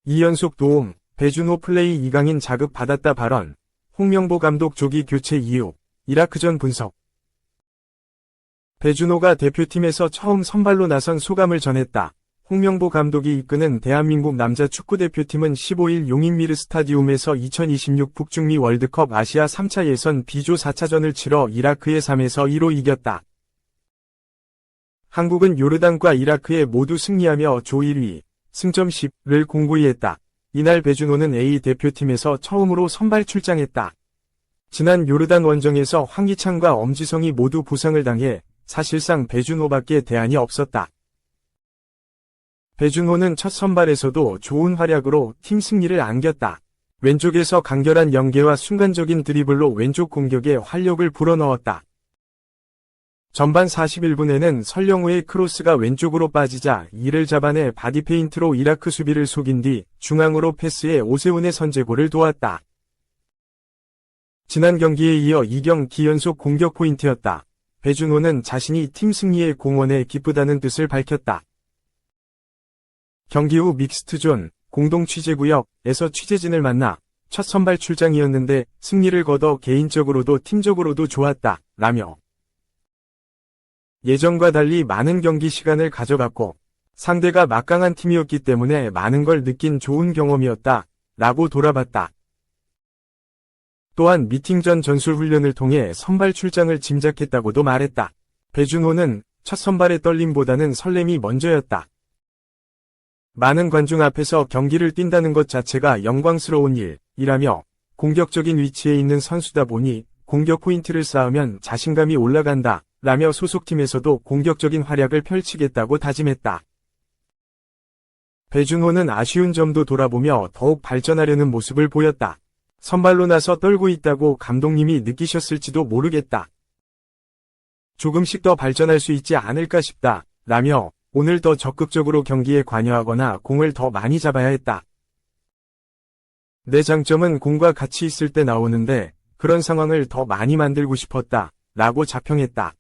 2연속 도움, 배준호 플레이 이강인 자극 받았다 발언, 홍명보 감독 조기 교체 이유, 이라크전 분석. 배준호가 대표팀에서 처음 선발로 나선 소감을 전했다. 홍명보 감독이 이끄는 대한민국 남자 축구대표팀은 15일 용인미르 스타디움에서 2026 북중미 월드컵 아시아 3차 예선 B조 4차전을 치러 이라크에 3-2로 이겼다. 한국은 요르단과 이라크에 모두 승리하며 조 1위, 승점 10를 공고히 했다. 이날 배준호는 A 대표팀에서 처음으로 선발 출장했다. 지난 요르단 원정에서 황희찬과 엄지성이 모두 부상을 당해 사실상 배준호밖에 대안이 없었다. 배준호는 첫 선발에서도 좋은 활약으로 팀 승리를 안겼다. 왼쪽에서 간결한 연계와 순간적인 드리블로 왼쪽 공격에 활력을 불어넣었다. 전반 41분에는 설령우의 크로스가 왼쪽으로 빠지자 이를 잡아내 바디페인트로 이라크 수비를 속인 뒤 중앙으로 패스해 오세훈의 선제골을 도왔다. 지난 경기에 이어 2경기 연속 공격 포인트였다. 배준호는 자신이 팀 승리에 공헌해 기쁘다는 뜻을 밝혔다. 경기 후 믹스트존, 공동 취재구역에서 취재진을 만나 첫 선발 출장이었는데 승리를 거둬 개인적으로도 팀적으로도 좋았다. 라며 예전과 달리 많은 경기 시간을 가져갔고 상대가 막강한 팀이었기 때문에 많은 걸 느낀 좋은 경험이었다. 라고 돌아봤다. 또한 미팅 전 전술 훈련을 통해 선발 출장을 짐작했다고도 말했다. 배준호는 첫 선발의 떨림보다는 설렘이 먼저였다. 많은 관중 앞에서 경기를 뛴다는 것 자체가 영광스러운 일이라며 공격적인 위치에 있는 선수다 보니 공격 포인트를 쌓으면 자신감이 올라간다. 라며 소속팀에서도 공격적인 활약을 펼치겠다고 다짐했다. 배준호는 아쉬운 점도 돌아보며 더욱 발전하려는 모습을 보였다. 선발로 나서 떨고 있다고 감독님이 느끼셨을지도 모르겠다. 조금씩 더 발전할 수 있지 않을까 싶다. 라며 오늘 더 적극적으로 경기에 관여하거나 공을 더 많이 잡아야 했다. 내 장점은 공과 같이 있을 때 나오는데 그런 상황을 더 많이 만들고 싶었다. 라고 자평했다.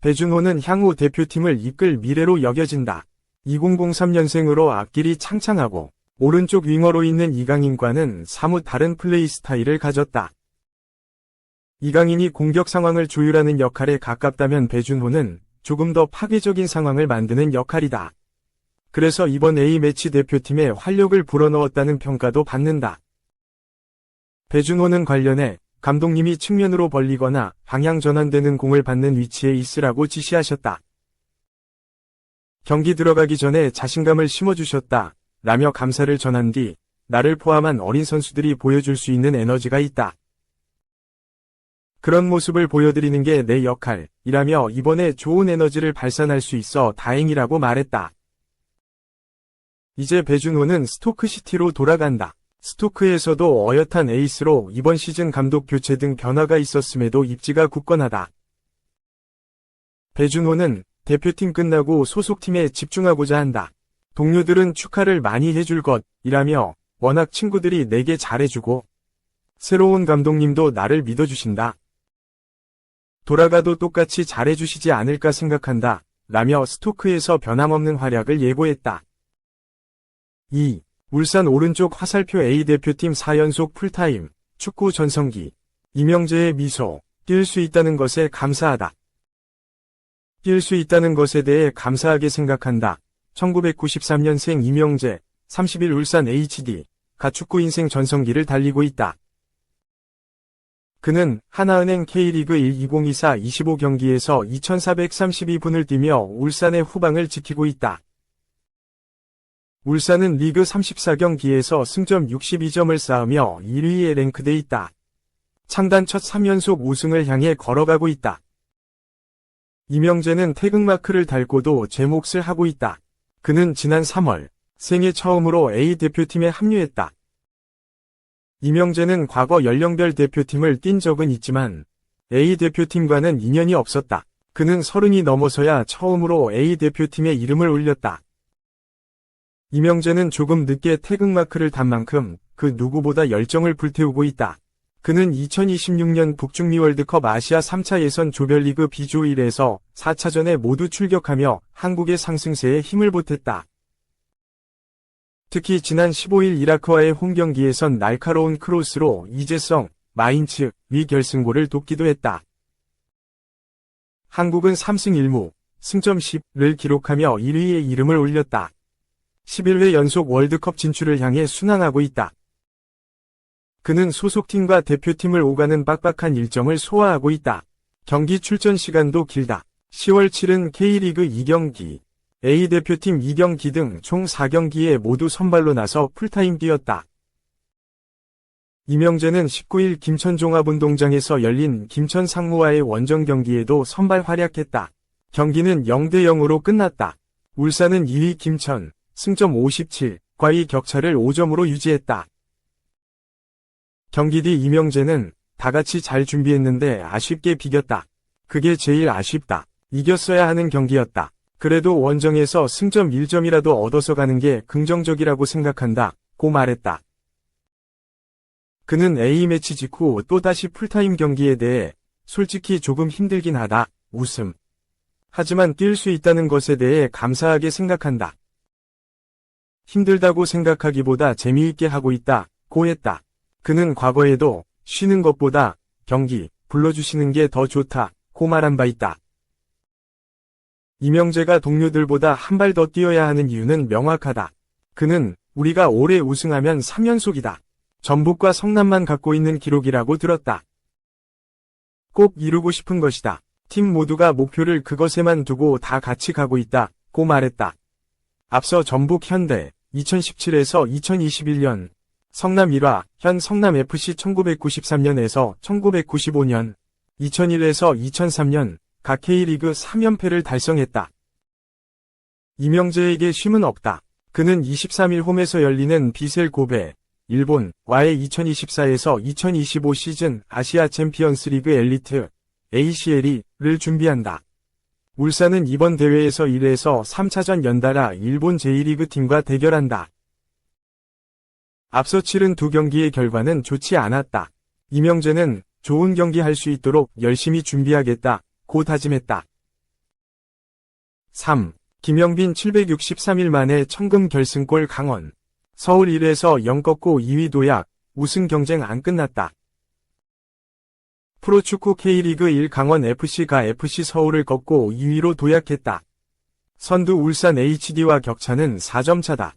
배준호는 향후 대표팀을 이끌 미래로 여겨진다. 2003년생으로 앞길이 창창하고 오른쪽 윙어로 있는 이강인과는 사뭇 다른 플레이 스타일을 가졌다. 이강인이 공격 상황을 조율하는 역할에 가깝다면 배준호는 조금 더 파괴적인 상황을 만드는 역할이다. 그래서 이번 A매치 대표팀에 활력을 불어넣었다는 평가도 받는다. 배준호는 관련해 감독님이 측면으로 벌리거나 방향 전환되는 공을 받는 위치에 있으라고 지시하셨다. 경기 들어가기 전에 자신감을 심어주셨다. 라며 감사를 전한 뒤 나를 포함한 어린 선수들이 보여줄 수 있는 에너지가 있다. 그런 모습을 보여드리는 게 내 역할이라며 이번에 좋은 에너지를 발산할 수 있어 다행이라고 말했다. 이제 배준호는 스토크시티로 돌아간다. 스토크에서도 어엿한 에이스로 이번 시즌 감독 교체 등 변화가 있었음에도 입지가 굳건하다. 배준호는 대표팀 끝나고 소속팀에 집중하고자 한다. 동료들은 축하를 많이 해줄 것이라며 워낙 친구들이 내게 잘해주고 새로운 감독님도 나를 믿어주신다. 돌아가도 똑같이 잘해주시지 않을까 생각한다. 라며 스토크에서 변함없는 활약을 예고했다. 2. 울산 오른쪽 화살표 A대표팀 4연속 풀타임, 축구 전성기. 이명재의 미소, 뛸 수 있다는 것에 감사하다. 뛸 수 있다는 것에 대해 감사하게 생각한다. 1993년생 이명재, 30일 울산 HD가 축구 인생 전성기를 달리고 있다. 그는 하나은행 K리그 1 2024 25경기에서 2432분을 뛰며 울산의 후방을 지키고 있다. 울산은 리그 34경기에서 승점 62점을 쌓으며 1위에 랭크돼 있다. 창단 첫 3연속 우승을 향해 걸어가고 있다. 이명재는 태극마크를 달고도 제 몫을 하고 있다. 그는 지난 3월 생애 처음으로 A대표팀에 합류했다. 이명재는 과거 연령별 대표팀을 뛴 적은 있지만 A대표팀과는 인연이 없었다. 그는 30이 넘어서야 처음으로 A대표팀에 이름을 올렸다. 이명재는 조금 늦게 태극마크를 단 만큼 그 누구보다 열정을 불태우고 있다. 그는 2026년 북중미 월드컵 아시아 3차 예선 조별리그 B조 1에서 4차전에 모두 출격하며 한국의 상승세에 힘을 보탰다. 특히 지난 15일 이라크와의 홈경기에선 날카로운 크로스로 이재성, 마인츠, 위 결승골을 돕기도 했다. 한국은 3승 1무, 승점 10를 기록하며 1위에 이름을 올렸다. 11회 연속 월드컵 진출을 향해 순항하고 있다. 그는 소속팀과 대표팀을 오가는 빡빡한 일정을 소화하고 있다. 경기 출전 시간도 길다. 10월 7일 K리그 2경기, A대표팀 2경기 등 총 4경기에 모두 선발로 나서 풀타임 뛰었다. 이명재는 19일 김천종합운동장에서 열린 김천 상무와의 원정 경기에도 선발 활약했다. 경기는 0대0으로 끝났다. 울산은 2위 김천, 승점 57과의 격차를 5점으로 유지했다. 경기 뒤 이명재는 다같이 잘 준비했는데 아쉽게 비겼다. 그게 제일 아쉽다. 이겼어야 하는 경기였다. 그래도 원정에서 승점 1점이라도 얻어서 가는 게 긍정적이라고 생각한다. 고 말했다. 그는 A매치 직후 또다시 풀타임 경기에 대해 솔직히 조금 힘들긴 하다. 웃음. 하지만 뛸 수 있다는 것에 대해 감사하게 생각한다. 힘들다고 생각하기보다 재미있게 하고 있다. 고 했다. 그는 과거에도 쉬는 것보다 경기 불러주시는 게 더 좋다. 고 말한 바 있다. 이명재가 동료들보다 한 발 더 뛰어야 하는 이유는 명확하다. 그는 우리가 올해 우승하면 3연속이다. 전북과 성남만 갖고 있는 기록이라고 들었다. 꼭 이루고 싶은 것이다. 팀 모두가 목표를 그것에만 두고 다 같이 가고 있다. 고 말했다. 앞서 전북 현대 2017에서 2021년, 성남 1화, 현 성남FC 1993년에서 1995년, 2001에서 2003년 각 K리그 3연패를 달성했다. 이명재에게 쉼은 없다. 그는 23일 홈에서 열리는 비셀 고베, 일본와의 2024에서 2025 시즌 아시아 챔피언스 리그 엘리트 ACL을 준비한다. 울산은 이번 대회에서 1에서 3차전 연달아 일본 제1리그 팀과 대결한다. 앞서 치른 두 경기의 결과는 좋지 않았다. 이명재는 좋은 경기 할 수 있도록 열심히 준비하겠다. 고 다짐했다. 3. 김영빈 763일 만에 청금 결승골 강원. 서울 1에서 0 꺾고 2위 도약, 우승 경쟁 안 끝났다. 프로축구 K리그 1 강원FC가 FC 서울을 꺾고 2위로 도약했다. 선두 울산 HD와 격차는 4점 차다.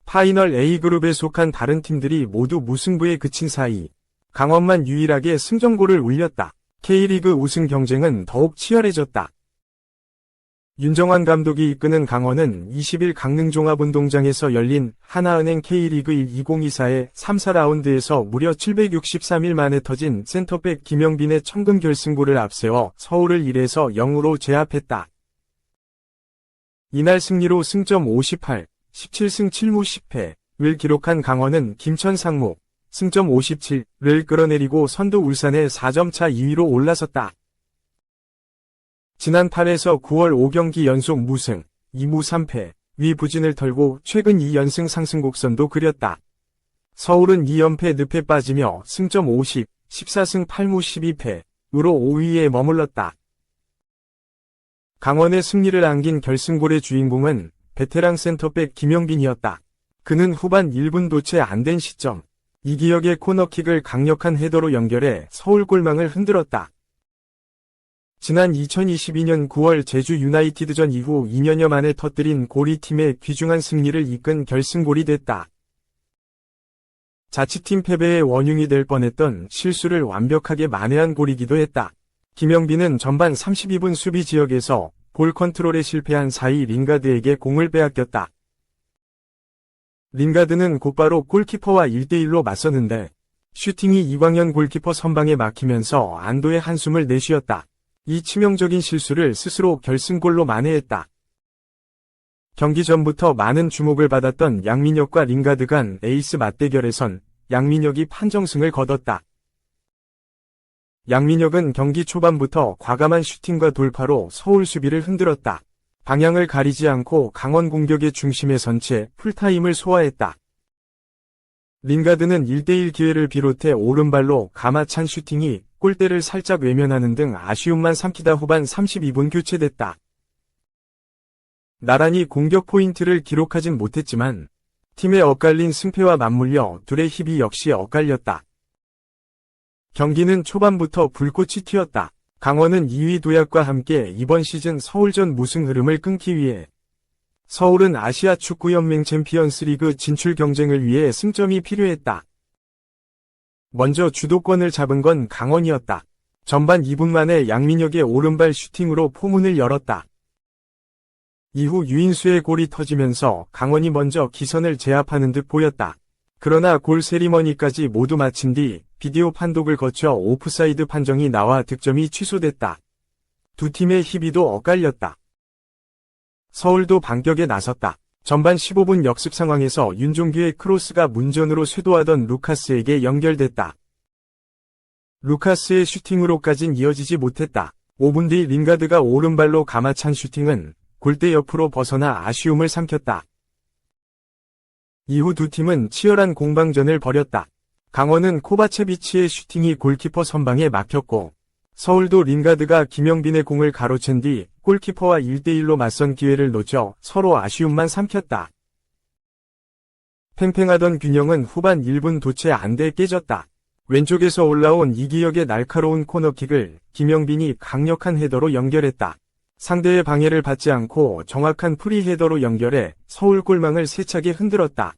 파이널 A그룹에 속한 다른 팀들이 모두 무승부에 그친 사이, 강원만 유일하게 승전골을 울렸다. K리그 우승 경쟁은 더욱 치열해졌다. 윤정환 감독이 이끄는 강원은 20일 강릉종합운동장에서 열린 하나은행 K리그 1 2024의 3, 4라운드에서 무려 763일 만에 터진 센터백 김영빈의 청금 결승골을 앞세워 서울을 1에서 0으로 제압했다. 이날 승리로 승점 58, 17승 7무 10패를 기록한 강원은 김천 상무, 승점 57를 끌어내리고 선두 울산의 4점 차 2위로 올라섰다. 지난 8에서 9월 5경기 연속 무승, 2무 3패, 위 부진을 털고 최근 2연승 상승 곡선도 그렸다. 서울은 2연패 늪에 빠지며 승점 50, 14승 8무 12패으로 5위에 머물렀다. 강원의 승리를 안긴 결승골의 주인공은 베테랑 센터백 김영빈이었다. 그는 후반 1분도 채 안 된 시점, 이기혁의 코너킥을 강력한 헤더로 연결해 서울 골망을 흔들었다. 지난 2022년 9월 제주 유나이티드전 이후 2년여 만에 터뜨린 골이 팀의 귀중한 승리를 이끈 결승골이 됐다. 자칫팀 패배의 원흉이 될 뻔했던 실수를 완벽하게 만회한 골이기도 했다. 김영빈은 전반 32분 수비 지역에서 볼 컨트롤에 실패한 사이 링가드에게 공을 빼앗겼다. 링가드는 곧바로 골키퍼와 1대1로 맞섰는데 슈팅이 이광현 골키퍼 선방에 막히면서 안도의 한숨을 내쉬었다. 이 치명적인 실수를 스스로 결승골로 만회했다. 경기 전부터 많은 주목을 받았던 양민혁과 링가드 간 에이스 맞대결에선 양민혁이 판정승을 거뒀다. 양민혁은 경기 초반부터 과감한 슈팅과 돌파로 서울 수비를 흔들었다. 방향을 가리지 않고 강원 공격의 중심에 선 채 풀타임을 소화했다. 링가드는 1대1 기회를 비롯해 오른발로 가마찬 슈팅이 골대를 살짝 외면하는 등 아쉬움만 삼키다 후반 32분 교체됐다. 나란히 공격 포인트를 기록하진 못했지만 팀의 엇갈린 승패와 맞물려 둘의 힘이 역시 엇갈렸다. 경기는 초반부터 불꽃이 튀었다. 강원은 2위 도약과 함께 이번 시즌 서울전 무승 흐름을 끊기 위해 서울은 아시아 축구연맹 챔피언스리그 진출 경쟁을 위해 승점이 필요했다. 먼저 주도권을 잡은 건 강원이었다. 전반 2분 만에 양민혁의 오른발 슈팅으로 포문을 열었다. 이후 유인수의 골이 터지면서 강원이 먼저 기선을 제압하는 듯 보였다. 그러나 골 세리머니까지 모두 마친 뒤 비디오 판독을 거쳐 오프사이드 판정이 나와 득점이 취소됐다. 두 팀의 희비도 엇갈렸다. 서울도 반격에 나섰다. 전반 15분 역습 상황에서 윤종규의 크로스가 문전으로 쇄도하던 루카스에게 연결됐다. 루카스의 슈팅으로까진 이어지지 못했다. 5분 뒤 링가드가 오른발로 감아찬 슈팅은 골대 옆으로 벗어나 아쉬움을 삼켰다. 이후 두 팀은 치열한 공방전을 벌였다. 강원은 코바체비치의 슈팅이 골키퍼 선방에 막혔고 서울도 링가드가 김영빈의 공을 가로챈 뒤 골키퍼와 1대1로 맞선 기회를 놓쳐 서로 아쉬움만 삼켰다. 팽팽하던 균형은 후반 1분 도체 안돼 깨졌다. 왼쪽에서 올라온 이기혁의 날카로운 코너킥을 김영빈이 강력한 헤더로 연결했다. 상대의 방해를 받지 않고 정확한 프리 헤더로 연결해 서울 골망을 세차게 흔들었다.